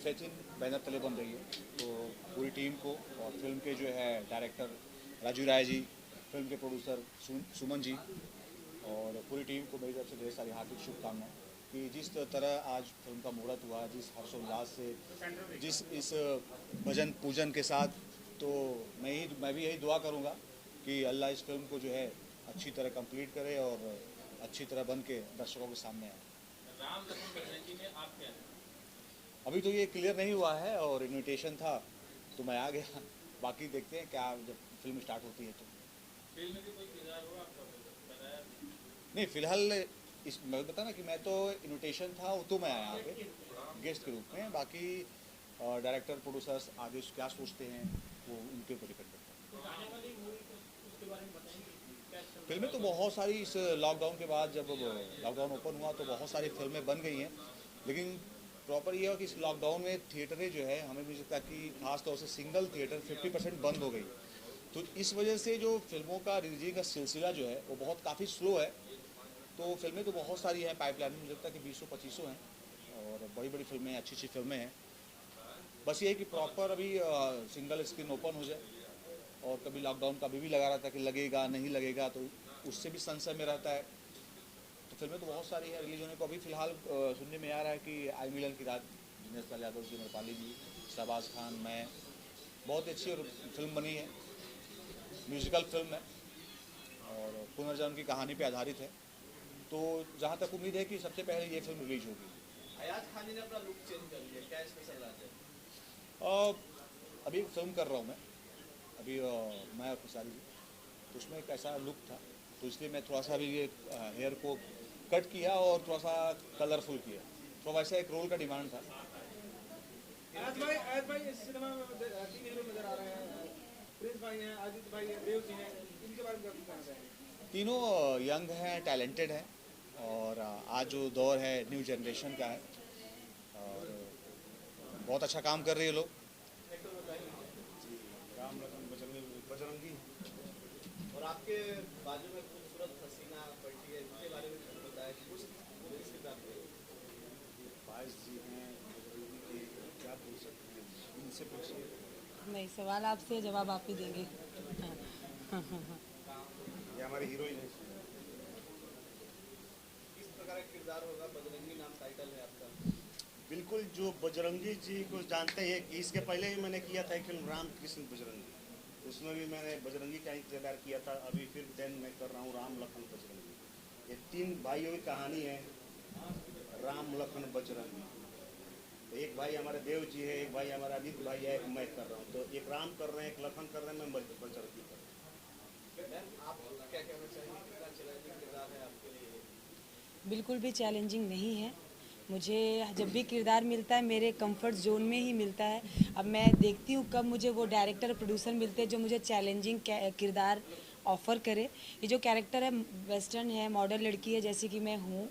Sachin banner तले बन रही है। तो पूरी टीम को और फिल्म के जो है डायरेक्टर राजू राय जी, फिल्म के प्रोड्यूसर सुमन जी और पूरी टीम को मेरी तरफ से ढेर सारी हार्दिक शुभकामनाएं कि जिस तरह आज फिल्म का मुहूर्त हुआ, जिस हर्षोल्लास से, जिस इस भजन पूजन के साथ, तो मैं भी यही दुआ करूँगा कि अल्लाह इस फिल्म को जो है अच्छी तरह कंप्लीट करे और अच्छी तरह बन के दर्शकों के सामने आए। राम लखन बजरंगी जी में आप क्या हैं? अभी तो ये क्लियर नहीं हुआ है और इनविटेशन था तो मैं आ गया। बाकी देखते हैं क्या जब फिल्म स्टार्ट होती है तो। फिल्म में भी कोई किरदार हो आपका बताया? नहीं, फिलहाल इस मैं बता ना कि मैं तो इनविटेशन था तो मैं आया यहाँ पे गेस्ट के रूप में। बाकी डायरेक्टर प्रोड्यूसर्स आगे क्या सोचते हैं वो उनके ऊपर डिपेंड करता है। आने वाली मूवी को उसके बारे में बताएंगे क्या फिल्में तो बहुत सारी इस लॉकडाउन के बाद, जब लॉकडाउन ओपन हुआ तो बहुत सारी फिल्में बन गई हैं, लेकिन प्रॉपर ये है कि इस लॉकडाउन में थिएटरें जो है हमें मुझे लगता है कि खास तौर से सिंगल थिएटर 50% बंद हो गई। तो इस वजह से जो फिल्मों का रिलीजिंग का सिलसिला जो है वो बहुत काफ़ी स्लो है। तो फिल्में तो बहुत सारी हैं पाइपलाइन में, मुझे लगता है कि 20-25 हैं और बड़ी बड़ी फिल्में, अच्छी अच्छी फिल्में हैं। बस ये है कि प्रॉपर अभी सिंगल स्क्रीन ओपन हो जाए। और कभी लॉकडाउन का भी लगा रहता है कि लगेगा नहीं लगेगा, तो उससे भी संशय में रहता है। तो फिल्में तो बहुत सारी है रिलीज होने को। अभी फिलहाल सुनने में आ रहा है कि आई मिलन की रात, दिनेश लाल यादव जी, अमरपाली जी, शहबाज खान, मैं, बहुत अच्छी और फिल्म बनी है। म्यूजिकल फिल्म है और पुनर्जन्म की कहानी पे आधारित है। तो जहाँ तक उम्मीद है कि सबसे पहले ये फिल्म रिलीज होगी। अयाज खान ने अपना लुक चेंज कर लिया, क्या स्पेशल बात है? अभी फिल्म कर रहा हूँ मैं, अभी मैं और खुशाली जी, तो उसमें एक ऐसा लुक था तो इसलिए मैं थोड़ा सा भी ये हेयर को कट किया और थोड़ा सा कलरफुल किया। तो वैसा एक रोल का डिमांड था। अयाज भाई इस सिनेमा में 3 हीरो नजर आ रहे हैं, प्रिंस भाई हैं, अजीत भाई हैं, देव जी हैं, इनके बारे में क्या कहना चाहेंगे? तीनों यंग हैं, टैलेंटेड हैं और आज जो दौर है न्यू जनरेशन का है और बहुत अच्छा काम कर रहे हैं लोग। राम लखन बजरंगी। और आपके बाजू में खूबसूरत हसीना बैठी है, इनके बारे में कुछ बताया, कुछ इसके बात में बाईस जी हैं बजरंगी के, क्या पूछ सकते हैं इनसे पूछिए। नहीं, सवाल आपसे जवाब आप ही देंगे। ये हमारी हीरोइन है। किस प्रकार का किरदार होगा? बजरंगी नाम टाइटल है आपका। बिल्कुल, जो बजरंगी जी को जानते हैं कि इसके पहले ही मैंने किया था एक फिल्म राम कृष्ण बजरंगी, उसमें भी मैंने बजरंगी का ही किरदार किया था। अभी फिर देन मैं कर रहा हूँ राम लखन बजरंगी। ये 3 भाइयों की कहानी है, राम लखन बजरंगी। तो एक भाई हमारे देव जी है, एक भाई हमारा अजीत भाई है, एक मैं कर रहा हूँ। तो एक राम कर रहे हैं, एक लखन कर रहे हैं, मैं बजरंगी कर रहा हूँ। आप क्या कहना चाहेंगे, कितना चैलेंजिंग किरदार है आपके लिए? बिल्कुल भी चैलेंजिंग नहीं है। मुझे जब भी किरदार मिलता है मेरे कंफर्ट जोन में ही मिलता है। अब मैं देखती हूँ कब मुझे वो डायरेक्टर प्रोड्यूसर मिलते हैं जो मुझे चैलेंजिंग किरदार ऑफ़र करे। ये जो कैरेक्टर है वेस्टर्न है, मॉडर्न लड़की है जैसे कि मैं हूँ,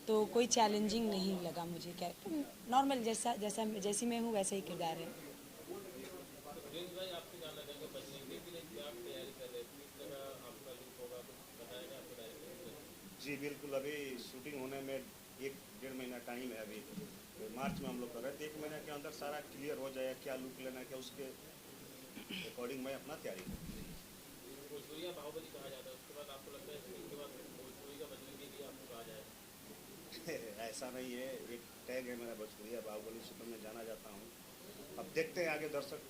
तो कोई चैलेंजिंग नहीं लगा मुझे। कैरेक्टर नॉर्मल जैसी मैं हूँ वैसा ही किरदार है। प्रिंस भाई आपसे जानना चाहेंगे बजरंगी के लिए क्या आप तैयारी कर रहे हैं, किस तरह आपका लुक होगा, कुछ बताएगा आपको डायरेक्टर? जी बिल्कुल, अभी शूटिंग होने में 1-1.5 महीना टाइम है। अभी तो मार्च में हम लोग कर रहे थे, 1 महीने के अंदर सारा क्लियर हो जाएगा, क्या लुक लेना है, क्या उसके अकॉर्डिंग मैं अपना तैयारी करूँ। भोजपुरी या बाहुबली कहा जाता है, उसके बाद आपको लगता है इसके बाद भोजपुरी का बजरंगी भी आपको कहा जाए? ऐसा नहीं है, एक टैग है मेरा भोजपुरिया बाहुबली सुपर में जाना जाता हूँ। अब देखते हैं आगे दर्शक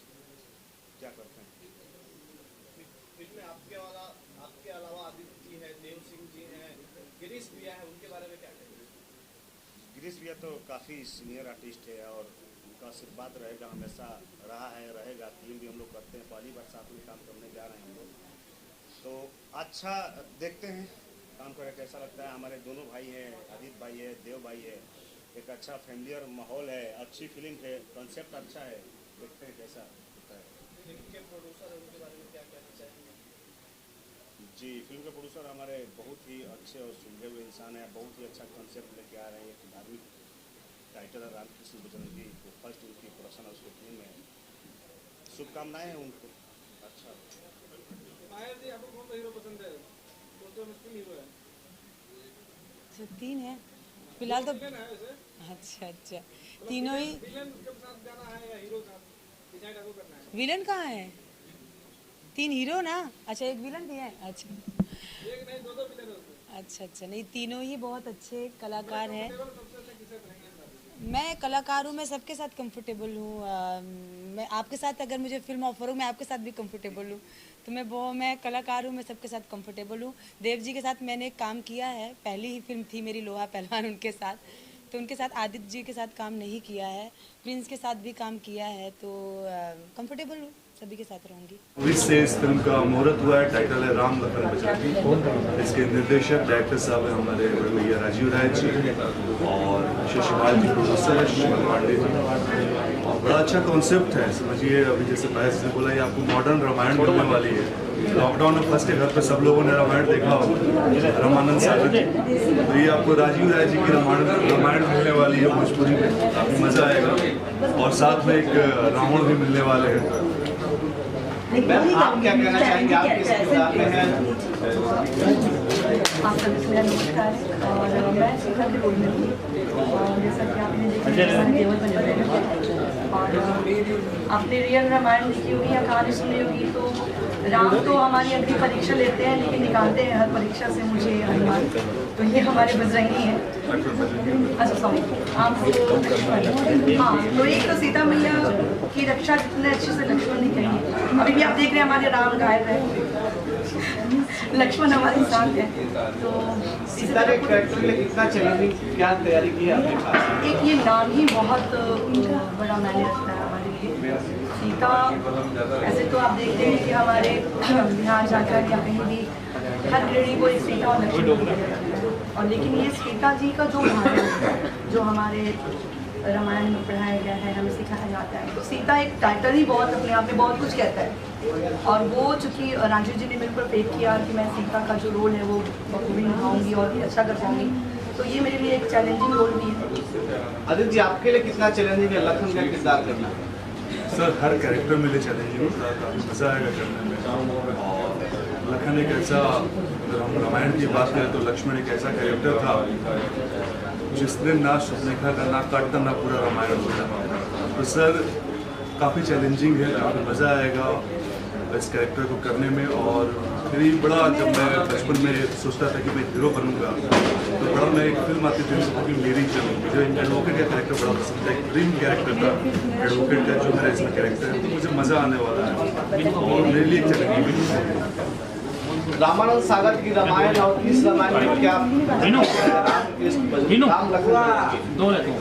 क्या करते हैं। फिल्म में आपके अलावा आदित्य जी है, देव सिंह जी हैं, गिरीश भैया है, उनके बारे में क्या कहेंगे? गिरीश भैया तो काफ़ी सीनियर आर्टिस्ट है और उनका आशीर्वाद रहेगा, हमेशा रहा है, रहेगा। फिल्म भी हम लोग करते हैं, पहली बार साथ में काम करने जा रहे हैं हम लोग, तो अच्छा देखते हैं काम करके कैसा लगता है। हमारे दोनों भाई हैं, आदित्य भाई है, देव भाई है, एक अच्छा फैमिलियर माहौल है, अच्छी फिल्म है, कॉन्सेप्ट अच्छा है, देखते हैं कैसा होता है। फिल्म के प्रोड्यूसर हैं, उनके बारे में क्या कहना चाहेंगे? जी, फिल्म के प्रोड्यूसर हमारे बहुत ही अच्छे और सुलझे हुए इंसान हैं, बहुत ही अच्छा कॉन्सेप्ट लेके आ रहे हैं। एक धार्मिक टाइटल है रामकृष्ण बजरंगी, वो फर्स्ट उनकी प्रोडक्शन है, उसकी फिल्म है। शुभकामनाएं हैं उनको। अच्छा आया जी, आपको कौन सा हीरो पसंद है? कौन सा मुश्किल हीरो है? अच्छा 3 है फिलहाल तो। विलन है वैसे? अच्छा तीनों ही। विलन के साथ जाना है या हीरो साथ डिसाइड आपको करना है? विलन कहाँ है? 3 हीरो ना? अच्छा एक विलन भी है। अच्छा एक नहीं, दो विलन है उसमें। अच्छा नहीं, तीनों ही बहुत अच्छे कलाकार हैं। सबसे अच्छा किसे रहेंगे साथ? मैं कलाकार हूँ, मैं सबके साथ कंफर्टेबल हूँ। मैं आपके साथ अगर मुझे फिल्म ऑफर हो, मैं आपके साथ भी कंफर्टेबल हूँ। तो मैं कलाकार हूँ, मैं सबके साथ कंफर्टेबल हूँ। देव जी के साथ मैंने काम किया है, पहली ही फिल्म थी मेरी लोहा पहलवान उनके साथ, तो उनके साथ आदित्य जी के साथ काम नहीं किया है। प्रिंस के साथ भी काम किया है, तो कंफर्टेबल हूँ, सभी के साथ रहूँगी। मूवी से इस फिल्म का मुहूर्त हुआ है। टाइटल है राम लखन बजरंगी। इसके निर्देशक डायरेक्टर साहब हैं हमारे बड़े भैया राजीव राय जी और शिशुपाल जी प्रोड्यूसर है शिशुपाल पांडे जी। और बड़ा अच्छा कॉन्सेप्ट है, समझिए अभी जैसे बहस ने बोला, ये आपको मॉडर्न रामायण मिलने वाली है। लॉकडाउन में फर्स्ट के घर पे सब लोगों ने रामायण देखा होगा, रामानंद सागर जी, तो ये आपको राजीव राय जी की रामायण मिलने वाली है भोजपुरी में, काफ़ी मज़ा आएगा। और साथ में एक रावण भी मिलने वाले हैं। मैम, आप क्या कहना चाहेंगे? आप किस किरदार में हैं? आप सभी को मेरा नमस्कार और मैं शिखा के रोल में हूँ और जैसा कि आपने देखा केवल बने हुए हैं और आपने रियल रामायण देखी होगी या कहानी सुनी होगी, तो राम तो हमारी अग्नि परीक्षा लेते हैं लेकिन निकालते हैं हर परीक्षा से मुझे हनुमान, तो ये हमारे बजरंगी हैं। अच्छा सॉरी, आप हाँ, तो एक तो सीता मैया की रक्षा कितने अच्छे से लक्ष्मण ने कही। अभी भी आप देख रहे हैं हमारे राम गायब है, लक्ष्मण हमारे साथ है। तो सीता के कैरेक्टर के लिए कितना चैलेंजिंग, क्या तैयारी की है आपने खास? एक ये नाम ही बहुत बड़ा मैंने रखा है हमारे लिए, सीता। ऐसे तो आप देखते हैं कि हमारे बिहार जाकर या कहीं भी हर गृहिणी को एक सीता और लक्ष्मण, और लेकिन ये सीता जी का जो भाव है, जो हमारे रामायण में पढ़ाया गया है, हमें सिखाया जाता है, तो सीता एक टाइटल ही बहुत अपने आप में बहुत कुछ कहता है। और वो चूँकि राजीव जी ने मेरे ऊपर पेश किया कि मैं सीता का जो रोल है वो बखूबी निभाऊंगी और भी अच्छा कर पाऊंगी, तो ये मेरे लिए एक चैलेंजिंग रोल भी है। आदित्य जी, आपके लिए कितना चैलेंजिंग है लखन का किरदार करना? सर हर कैरेक्टर में चैलेंजिंग होता है, काफ़ी मज़ा आएगा करने में। और लखन एक ऐसा, अगर हम रामायण की बात करें तो लक्ष्मण एक ऐसा कैरेक्टर था जिसने ना सुनने का ना काटता ना पूरा रामायण होता। तो सर काफ़ी चैलेंजिंग है, काफ़ी मज़ा आएगा इस कैरेक्टर को करने में। और फिर ही बड़ा, जब मैं बचपन में सोचता था कि मैं हीरो बनूंगा, तो बड़ा मैं एक फिल्म आती थी कि मेरी फिल्म, मुझे एडवोकेट का कैरेक्टर बड़ा पसंद है, एक ड्रीम कैरेक्टर था एडवोकेट का जो मेरा इसमें कैरेक्टर है, तो मुझे मज़ा आने वाला है और मेरे लिए चैलेंजिंग। रामानंद सागर की रामायण और इस रामायण में क्या राम लखन?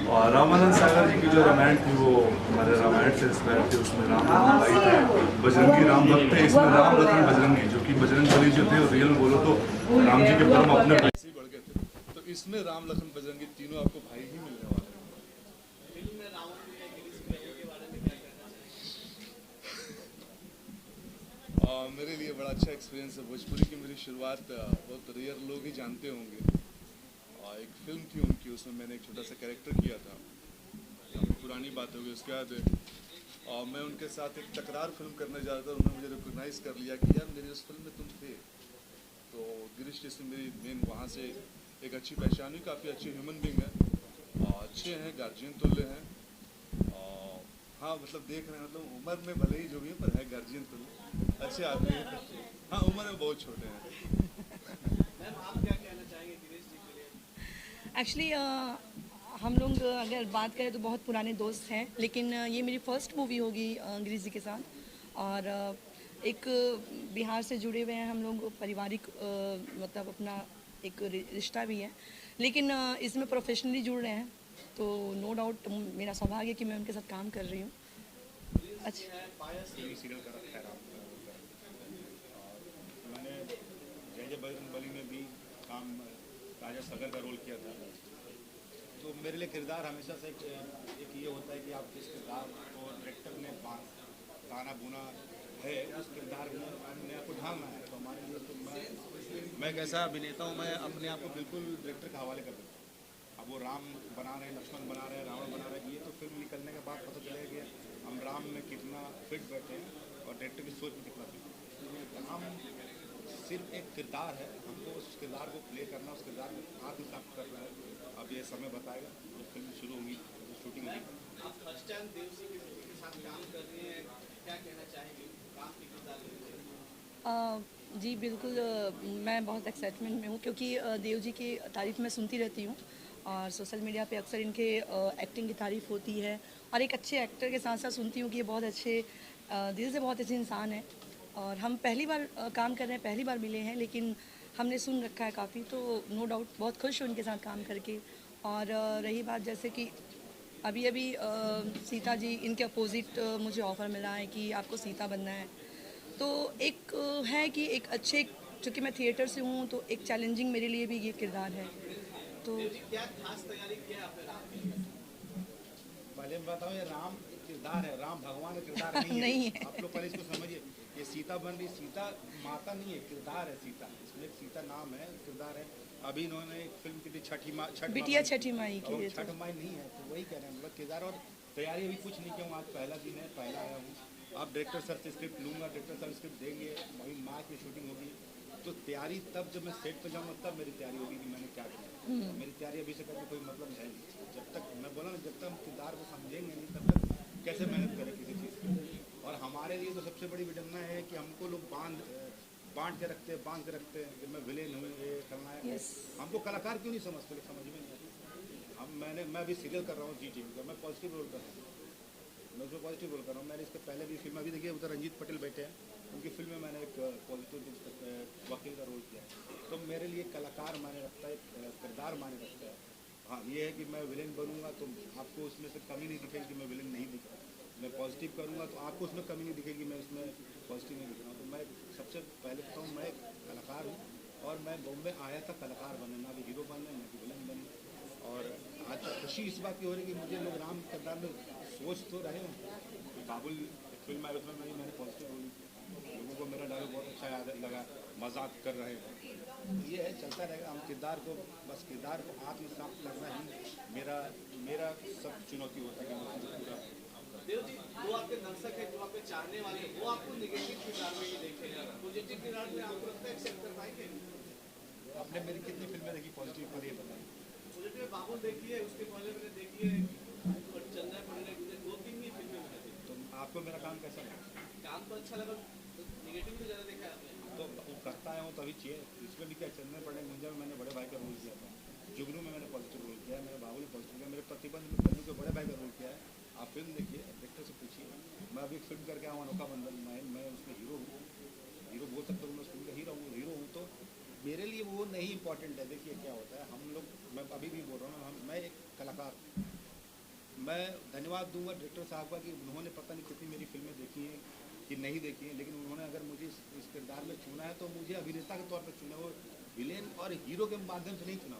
और रामानंद सागर जी की जो रामायण थी वो हमारे रामायण से इंस्पायर थी। उसमें राम भाई थे, बजरंगी राम भक्त थे, इसमें राम लखन बजरंगी, जो कि बजरंग बली जो थे रियल बोलो तो राम जी के परम अपने भाई से बढ़ गए थे। तो इसमें राम लखन बजरंगी तीनों आपको भाई ही मिलने वाले हैं। फिल्म में रावण के गिरीश भैया के बारे में क्या कहना चाहिए? मेरे लिए बड़ा अच्छा एक्सपीरियंस है। भोजपुरी की मेरी शुरुआत बहुत रेयर लोग ही जानते होंगे। एक फिल्म थी उनकी, उसमें मैंने एक छोटा सा कैरेक्टर किया था, पुरानी बात होगी उसके बाद। और मैं उनके साथ एक तकरार फिल्म करने जा रहा था, उन्होंने मुझे रिकॉग्नाइज कर लिया कि यार मेरी उस फिल्म में तुम थे। तो गिरीश जी से मेरी मेन वहाँ से एक अच्छी पहचान हुई, काफ़ी अच्छे ह्यूमन बींग हैं और अच्छे हैं, गार्जियन तुल्य हैं। और हाँ मतलब देख रहे हैं, मतलब उम्र में भले ही जो भी है पर है गार्जियन तुल्य, अच्छे आदमी हैं। हाँ उम्र में बहुत छोटे हैं। मैम, आप क्या कहना चाहेंगे गिरीश जी के लिए? एक्चुअली हम लोग अगर बात करें तो बहुत पुराने दोस्त हैं, लेकिन ये मेरी फर्स्ट मूवी होगी गिरीश जी के साथ। और एक बिहार से जुड़े हुए हैं हम लोग, पारिवारिक मतलब अपना एक रिश्ता भी है, लेकिन इसमें प्रोफेशनली जुड़ रहे हैं, तो नो डाउट मेरा सौभाग्य है कि मैं उनके साथ काम कर रही हूँ। अच्छा, सीरियल का रखा है राम का। और मैंने जय जय बजरंगबली में भी काम राजा सगर का रोल किया था। तो मेरे लिए किरदार हमेशा से एक ये होता है कि आप जिस किरदार को डायरेक्टर ने गाना बुना है उस किरदार में अपने आप को ढालना है। तो हमारे लिए तो मैं एक ऐसा अभिनेता हूँ, मैं अपने आप को बिल्कुल डायरेक्टर के हवाले कर देता हूँ। अब वो राम बना रहे हैं, लक्ष्मण बना रहे हैं, रावण बना रहे हैं, ये तो फिल्म निकलने के बाद पता चलेगा कि हम राम में कितना फिट बैठे हैं और डायरेक्टर की सोच में कितना फिट है। हम सिर्फ एक किरदार है, हमको उस किरदार को प्ले करना, उस किरदार को आत्मसात करना है। अब ये समय बताएगा, जब फिल्म शुरू होगी, शूटिंग होगी। आप फर्स्ट टाइम देव सिंह के साथ काम कर रही हैं, क्या कहना चाहेंगे काम के किरदार लेने? जी बिल्कुल, मैं बहुत एक्साइटमेंट में हूँ, क्योंकि देव जी की तारीफ़ मैं सुनती रहती हूँ और सोशल मीडिया पे अक्सर इनके एक्टिंग की तारीफ़ होती है, और एक अच्छे एक्टर के साथ साथ सुनती हूँ कि ये बहुत अच्छे दिल से बहुत अच्छे इंसान हैं। और हम पहली बार काम कर रहे हैं, पहली बार मिले हैं, लेकिन हमने सुन रखा है काफ़ी, तो नो डाउट बहुत खुश हूँ उनके साथ काम करके। और रही बात जैसे कि अभी अभी सीता जी, इनके अपोजिट मुझे ऑफ़र मिला है कि आपको सीता बनना है, तो एक है कि एक अच्छे, चूँकि मैं थिएटर से हूँ तो एक चैलेंजिंग मेरे लिए भी ये किरदार है। तो क्या खास तैयारी किया आपने राम की? पहले मैं बताऊँ, ये राम एक किरदार है, राम भगवान का किरदार नहीं है। आप लोग पहले इसको समझिए, ये सीता बन रही, सीता माता नहीं है, किरदार है सीता। इसमें एक सीता नाम है, किरदार है। अभी इन्होंने एक फिल्म की थी बिटिया छठी माई की, छठ माई नहीं है, तो वही कह रहे हैं मतलब किरदार। और तैयारी अभी कुछ नहीं किया हूँ, आज पहला दिन है, पहला आया हूँ। अब डायरेक्टर सर से स्क्रिप्ट लूँगा, डायरेक्टर सर स्क्रिप्ट देंगे, वही मार्च में शूटिंग होगी। तो तैयारी तब जब मैं सेट पे जाऊँगा तब मेरी तैयारी होगी कि मैंने क्या किया। मेरी तैयारी अभी से करके कोई मतलब है नहीं। जब तक मैं बोला ना, जब तक हम किरदार को समझेंगे नहीं तब तक कैसे मेहनत करें किसी चीज़ की। और हमारे लिए तो सबसे बड़ी विडम्बना है कि हमको लोग बांध के रखते हैं कि मैं विलेन हूँ, ये करना है। हमको कलाकार क्यों नहीं समझते, समझ में नहीं आता। मैं अभी सीरियल कर रहा हूँ जी टीवी का, मैं पॉजिटिव रोल कर रहा हूँ, मैं उसमें पॉजिटिव रोल कर रहा हूँ। मैंने इसके पहले भी फिल्म अभी देखिए, उधर रंजीत पटेल बैठे हैं, उनकी फिल्म में मैंने एक पॉजिटिव वकील का रोल किया। तो मेरे लिए कलाकार माने रखता है, किरदार माने रखता है। हाँ, ये है कि मैं विलेन बनूंगा तो आपको उसमें से कमी नहीं दिखेगी कि मैं विलेन नहीं दिख रहा। मैं पॉजिटिव करूंगा तो आपको उसमें कमी नहीं दिखेगी मैं उसमें पॉजिटिव नहीं दिख रहा हूँ। तो मैं सबसे पहले बताऊँ, मैं कलाकार हूँ और मैं बॉम्बे आया था कलाकार बनने, ना कि हीरो बनने, ना कि विलेन बनने। और आज खुशी इस बात की हो रही है कि मुझे लोग राम किरदार में सोच तो रहे हैं। बाबुल फिल्म आई, उसमें मैंने पॉजिटिव बोली, लोगों को मेरा डायलॉग बहुत अच्छा लगा, मजाक कर रहे हैं। ये है, चलता रहेगा। हम किरदार को, बस किरदार को आत्मसात करना ही मेरा सब चुनौती होता है। देव जी, वो आपके दर्शक है, जो आपके चाहने वाले हैं, वो आपको नेगेटिव किरदार में ही देखेंगे, पॉजिटिव किरदार में आपको लगता है एक्सेप्ट कर पाएंगे? आपने मेरी कितनी फिल्में देखी पॉजिटिव पर, ये बताइए। पॉजिटिव में बाबुल देखी है, उसके पहले मैंने देखी है और चंदा पड़ने, 2-3 ही फिल्में मैंने देखी। तो आपको मेरा काम कैसा लगा? काम तो अच्छा लगा, नेगेटिव भी ज़्यादा देखा है आपने। तो वो करता है, वो तभी चाहिए। इसमें भी क्या, चंदन पड़े मुंजा में मैंने बड़े भाई का रोल किया था, जुगनू में मैंने पॉजिटिव रोल किया है, मेरे बाबू ने पॉजिटिव किया, मेरे प्रतिबंध में कन्नू के बड़े भाई का रोल किया है। आप फिल्म देखिए, डायरेक्टर से पूछिए। मैं अभी एक फिल्म करके आऊँ अनोखा बंधन, मैं उसमें हीरो हूँ, हीरो बोल सकता हूँ, मैं उस फिल्म का हीरो हूँ। तो मेरे लिए वो नहीं इंपॉर्टेंट है। देखिए क्या होता है, हम लोग, मैं अभी भी बोल रहा हूँ, मैं एक कलाकार। मैं धन्यवाद दूंगा डायरेक्टर साहब का कि उन्होंने पता नहीं कितनी मेरी फिल्में देखी हैं कि नहीं देखी हैं, लेकिन उन्होंने अगर मुझे इस किरदार में चुना है तो मुझे अभिनेता के तौर पर चुना, वो विलेन और हीरो के माध्यम से नहीं चुना।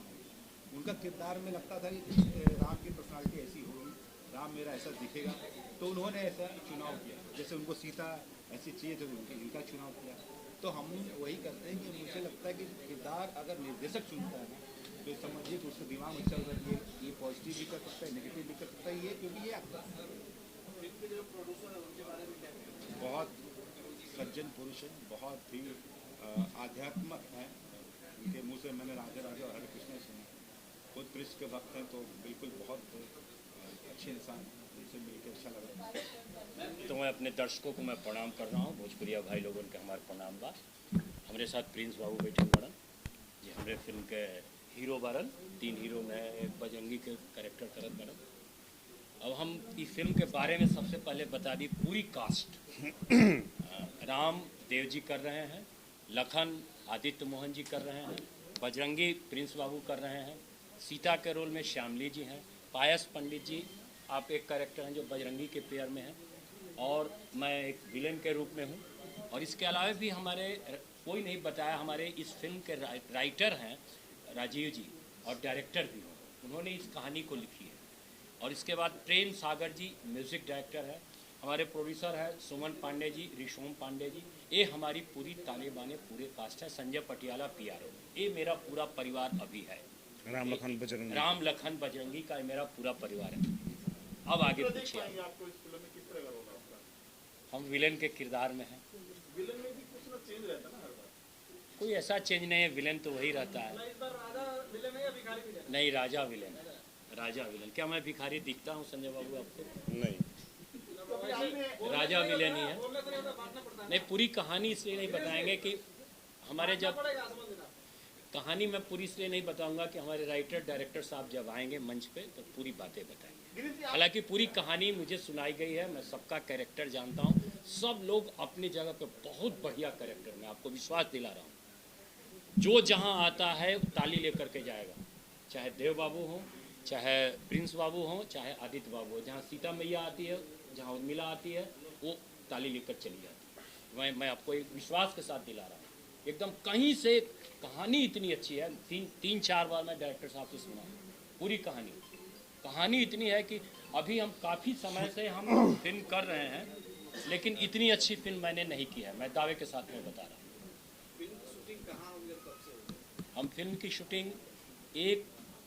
उनका किरदार में लगता था कि राम की पर्सनालिटी ऐसी होगी, राम मेरा ऐसा दिखेगा, तो उन्होंने ऐसा चुनाव किया। जैसे उनको सीता ऐसी चाहिए तो इनका चुनाव किया। तो हम वही करते हैं कि मुझे लगता है कि किरदार अगर निर्देशक चुनता है ना, तो समझिए कि उसके दिमाग में चल रहा है ये पॉजिटिव भी कर सकता है, नेगेटिव भी कर सकता है, ये क्योंकि ये आपका जो प्रोड्यूसर है उनके बारे में क्या कहेंगे? बहुत सज्जन पुरुष है, बहुत ही आध्यात्मक है। उनके मुँह से मैंने राधे राधे और हरे कृष्ण सुना। खुद कृष्ण के भक्त हैं, तो बिल्कुल बहुत अच्छे इंसान, उनसे मिलकर अच्छा लगा। तो मैं अपने दर्शकों को मैं प्रणाम कर रहा हूँ, भोजपुरिया भाई लोगों के हमारे प्रणाम बा। हमारे साथ प्रिंस बाबू बैठे मैडम जी, हमारे फिल्म के हीरो बारन 3 हीरो में बजरंगी के कैरेक्टर करत मैडम। अब हम इस फिल्म के बारे में सबसे पहले बता दी पूरी कास्ट। राम देव जी कर रहे हैं, लखन आदित्य मोहन जी कर रहे हैं, बजरंगी प्रिंस बाबू कर रहे हैं, सीता के रोल में श्यामली जी हैं, पायस पंडित जी आप एक कैरेक्टर हैं जो बजरंगी के पेयर में हैं, और मैं एक विलेन के रूप में हूँ। और इसके अलावा भी हमारे कोई नहीं बताया, हमारे इस फिल्म के राइटर हैं राजीव जी और डायरेक्टर भी हैं, उन्होंने इस कहानी को लिखी है। और इसके बाद प्रेम सागर जी म्यूज़िक डायरेक्टर है, हमारे प्रोड्यूसर है सुमन पांडे जी, रिशोम पांडे जी, ये हमारी पूरी तालिबान पूरे कास्ट है, संजय पटियाला PRO, ये मेरा पूरा परिवार अभी है। राम लखन बजरंगी का मेरा पूरा परिवार है। अब आगे पूछिए। हम विलेन के किरदार में हैं। विलेन में भी कुछ ना चेंज रहता ना हर बार। कोई ऐसा चेंज नहीं है, विलेन तो वही रहता है। इस बार राजा विलेन है या भिखारी विलेन? नहीं, राजा विलेन। राजा विलेन। क्या मैं भिखारी दिखता हूँ संजय बाबू आपको? नहीं, राजा विलेन ही है। नहीं, पूरी कहानी इसलिए नहीं बताएंगे कि हमारे जब कहानी मैं पूरी इसलिए नहीं बताऊंगा कि हमारे राइटर डायरेक्टर साहब जब आएंगे मंच पे तो पूरी बातें बताएंगे। हालांकि पूरी कहानी मुझे सुनाई गई है, मैं सबका कैरेक्टर जानता हूँ, सब लोग अपनी जगह पे बहुत बढ़िया कैरेक्टर, मैं आपको विश्वास दिला रहा हूँ। जो जहाँ आता है ताली लेकर के जाएगा, चाहे देव बाबू हो, चाहे प्रिंस बाबू हो, चाहे आदित्य बाबू हो। जहाँ सीता मैया आती है, जहाँ उर्मिला आती है, वो ताली लेकर चली जाती है। मैं आपको एक विश्वास के साथ दिला रहा हूँ, एकदम कहीं से कहानी इतनी अच्छी है। तीन चार बार मैं डायरेक्टर साहब से सुना पूरी कहानी इतनी है कि अभी हम काफ़ी समय से हम फिल्म कर रहे हैं, लेकिन इतनी अच्छी फिल्म मैंने नहीं की है, मैं दावे के साथ में बता रहा हूँ। फिल्म की शूटिंग कहाँ होगी और कब से होगी? हम फिल्म की शूटिंग 1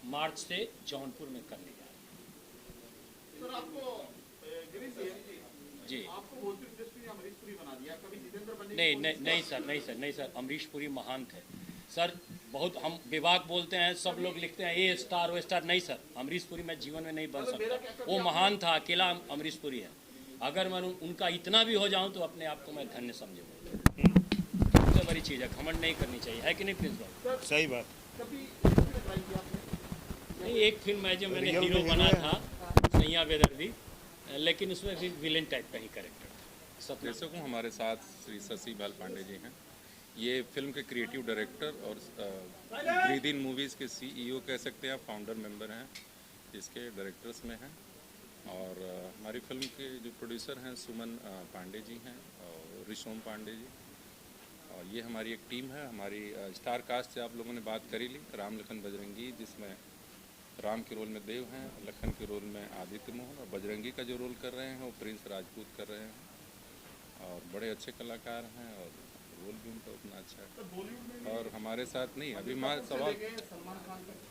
मार्च से जौनपुर में करने जा रहे हैं। सर आपको जी आपको भोजपुरी इंडस्ट्री ने अमरीश पुरी बना दिया, कभी जितेंद्र बनने नहीं सर, अमरीश पुरी महान थे सर। बहुत हम विभाग बोलते हैं, सब लोग लिखते हैं ये स्टार वो स्टार, नहीं सर, अमरीश पुरी मैं जीवन में नहीं बन सकता। वो महान था, अकेला अमरीश पुरी है। अगर मैं उनका इतना भी हो जाऊं तो अपने आप को मैं धन्य समझूंगा। सबसे बड़ी चीज़ है, घमंड नहीं करनी चाहिए, है कि नहीं प्रिंस भाई? सही बात। कभी ट्राई किया आपने? नहीं, एक फिल्म है जो मैंने हीरो बना था, सैया बेदर्दी, लेकिन उसमें भी विलेन टाइप का ही कैरेक्टर था। दर्शकों, हमारे साथ श्री शशि बाल पांडे जी हैं। ये फिल्म के क्रिएटिव डायरेक्टर और ब्रीद इन मूवीज़ के CEO कह सकते हैं, फाउंडर मेंबर हैं, इसके डायरेक्टर्स में हैं। और हमारी फिल्म के जो प्रोड्यूसर हैं सुमन पांडे जी हैं और रिशोम पांडे जी। और ये हमारी एक टीम है। हमारी स्टार कास्ट से आप लोगों ने बात करी ली, राम लखन बजरंगी, जिसमें राम के रोल में देव हैं, लखन के रोल में आदित्य मोहन, और बजरंगी का जो रोल कर रहे हैं वो प्रिंस राजपूत कर रहे हैं। और बड़े अच्छे कलाकार हैं और रोल भी उनका उतना अच्छा है। और हमारे साथ नहीं, अभी हमारा सवाल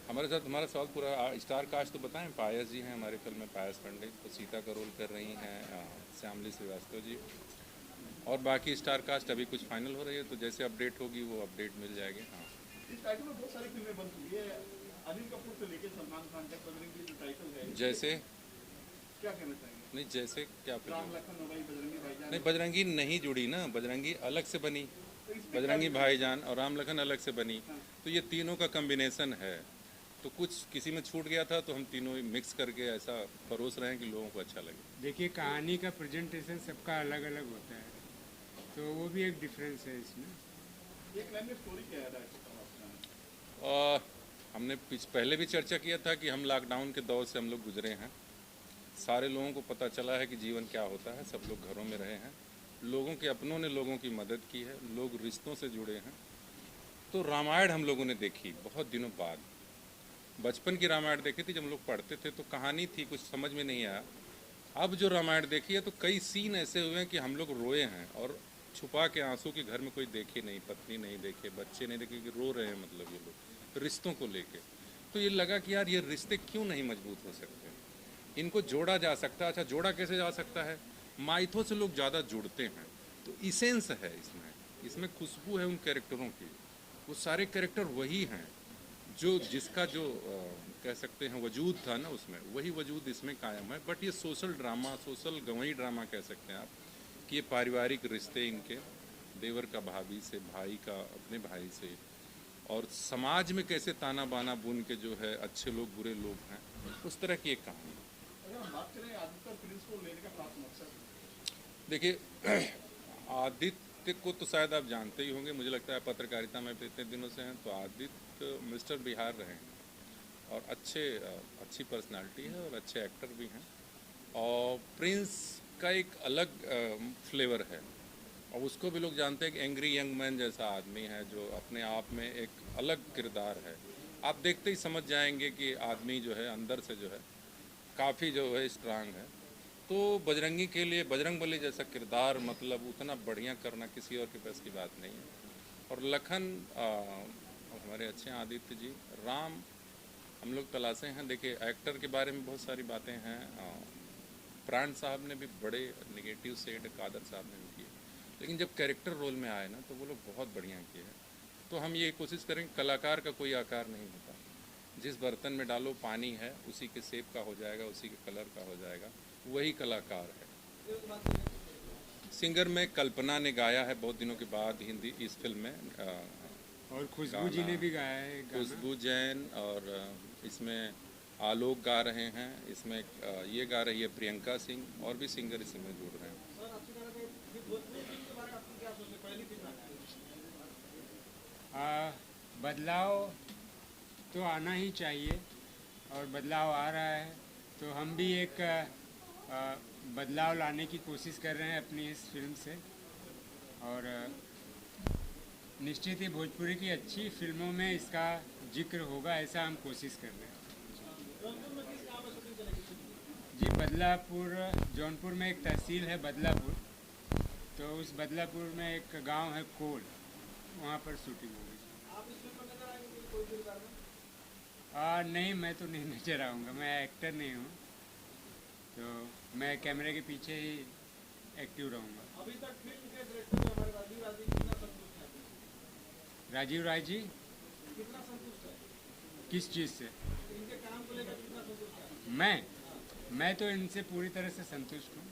हमारा सवाल पूरा स्टार कास्ट तो बताएं। पायस जी हैं हमारी फिल्म में, पायस पंडित, तो सीता का रोल कर रही हैं श्यामली श्रीवास्तव जी। और बाकी स्टार कास्ट अभी कुछ फाइनल हो रही है, तो जैसे अपडेट होगी वो अपडेट मिल जाएगी। हाँ, इस टाइटल में बहुत सारी फिल्में बन चुकी है, अनिल कपूर से लेकर सलमान खान तक, बजरंगी जो टाइटल है, जैसे क्या कहना चाहेंगे? नहीं, जैसे क्या फिल्म? राम लखन हो गई, बजरंगी भाईजान। नहीं, बजरंगी नहीं जुड़ी ना, बजरंगी अलग से बनी, बजरंगी भाईजान और राम लखन अलग से बनी, तो ये तीनों का कॉम्बिनेशन है। तो कुछ किसी में छूट गया था तो हम तीनों ही मिक्स करके ऐसा परोस रहे हैं कि लोगों को अच्छा लगे। देखिए, कहानी का प्रेजेंटेशन सबका अलग अलग होता है, तो वो भी एक डिफरेंस है इसमें। एक लाइन में स्टोरी क्या है? हमने पहले भी चर्चा किया था कि हम लॉकडाउन के दौर से हम लोग गुजरे हैं। सारे लोगों को पता चला है कि जीवन क्या होता है, सब लोग घरों में रहे हैं, लोगों के अपनों ने लोगों की मदद की है, लोग रिश्तों से जुड़े हैं। तो रामायण हम लोगों ने देखी बहुत दिनों बाद, बचपन की रामायण देखी थी जब हम लोग पढ़ते थे, तो कहानी थी, कुछ समझ में नहीं आया। अब जो रामायण देखी है तो कई सीन ऐसे हुए हैं कि हम लोग रोए हैं, और छुपा के आंसू के घर में कोई देखे नहीं, पत्नी नहीं देखे, बच्चे नहीं देखे, कि रो रहे हैं, मतलब ये लोग रिश्तों को लेके। तो ये लगा कि यार ये रिश्ते क्यों नहीं मजबूत हो सकते, इनको जोड़ा जा सकता है। अच्छा, जोड़ा कैसे जा सकता है? माइथों से लोग ज़्यादा जुड़ते हैं, तो इसेंस है इसमें खुशबू है उन कैरेक्टरों की। वो सारे कैरेक्टर वही हैं जो जिसका जो कह सकते हैं वजूद था ना उसमें, वही वजूद इसमें कायम है। बट ये सोशल ड्रामा, सोशल गंवई ड्रामा कह सकते हैं आप, कि ये पारिवारिक रिश्ते इनके, देवर का भाभी से, भाई का अपने भाई से, और समाज में कैसे ताना बाना बुन के जो है अच्छे लोग बुरे लोग हैं, उस तरह की एक कहानी। देखिए आदित्य को तो शायद आप जानते ही होंगे, मुझे लगता है पत्रकारिता में इतने दिनों से हैं, तो आदित्य मिस्टर बिहार रहे हैं और अच्छी पर्सनालिटी है और अच्छे एक्टर भी हैं। और प्रिंस का एक अलग फ्लेवर है और उसको भी लोग जानते हैं कि एंग्री यंग मैन जैसा आदमी है जो अपने आप में एक अलग किरदार है। आप देखते ही समझ जाएंगे कि आदमी जो है अंदर से जो है काफ़ी जो है स्ट्रांग है। तो बजरंगी के लिए बजरंगबली जैसा किरदार मतलब उतना बढ़िया करना किसी और के पास की बात नहीं है। और लखन हमारे अच्छे आदित्य जी, राम हम लोग तलाशे हैं। देखिए एक्टर के बारे में बहुत सारी बातें हैं, प्राण साहब ने भी बड़े नेगेटिव शेड कादर साहब ने भी किए, लेकिन जब कैरेक्टर रोल में आए ना तो वो लोग बहुत बढ़िया किए हैं। तो हम ये कोशिश करेंगे, कलाकार का कोई आकार नहीं होता, जिस बर्तन में डालो पानी है उसी के शेप का हो जाएगा, उसी के कलर का हो जाएगा, वही कलाकार है। सिंगर में कल्पना ने गाया है बहुत दिनों के बाद हिंदी इस फिल्म में, और खुशबू जी ने भी गाया है गाना। खुशबू जैन, और इसमें आलोक गा रहे हैं, इसमें ये गा रही है प्रियंका सिंह, और भी सिंगर इसमें जुड़ रहे हैं। बदलाव तो आना ही चाहिए और बदलाव आ रहा है, तो हम भी एक बदलाव लाने की कोशिश कर रहे हैं अपनी इस फिल्म से। और निश्चित ही भोजपुरी की अच्छी फिल्मों में इसका जिक्र होगा, ऐसा हम कोशिश कर रहे हैं। जी बदलापुर, जौनपुर में एक तहसील है बदलापुर, तो उस बदलापुर में एक गांव है कोल, वहाँ पर शूटिंग होगी। नहीं, मैं तो नहीं नजर आऊँगा, मैं एक्टर नहीं हूँ, तो मैं कैमरे के पीछे ही एक्टिव रहूँगा। अभी तक फिल्म के डायरेक्टर जो हमारे राजीव राय जी कितना संतुष्ट हैं? राजीव राय जी कितना संतुष्ट है? किस चीज़ से? इनके काम को लेकर कितना संतुष्ट है? मैं तो इनसे पूरी तरह से संतुष्ट हूँ।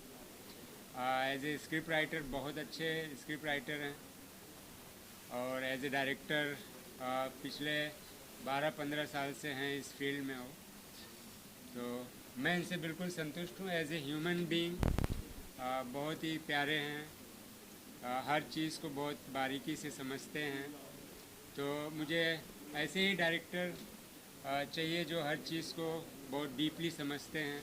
एज ए स्क्रिप्ट राइटर बहुत अच्छे स्क्रिप्ट राइटर हैं, और एज ए डायरेक्टर पिछले 12-15 साल से हैं इस फील्ड में हो, तो मैं इनसे बिल्कुल संतुष्ट हूँ। एज ए ह्यूमन बीइंग बहुत ही प्यारे हैं, हर चीज़ को बहुत बारीकी से समझते हैं, तो मुझे ऐसे ही डायरेक्टर चाहिए जो हर चीज़ को बहुत डीपली समझते हैं,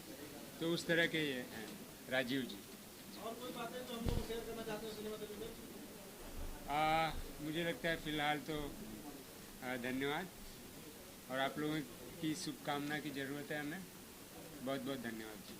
तो उस तरह के ये हैं राजीव जी। और कोई बातें जो हम लोग शेयर करना चाहते हैं सिनेमा से जुड़े? मुझे लगता है फ़िलहाल तो धन्यवाद, और आप लोगों की शुभकामना की ज़रूरत है हमें। बहुत बहुत धन्यवाद जी।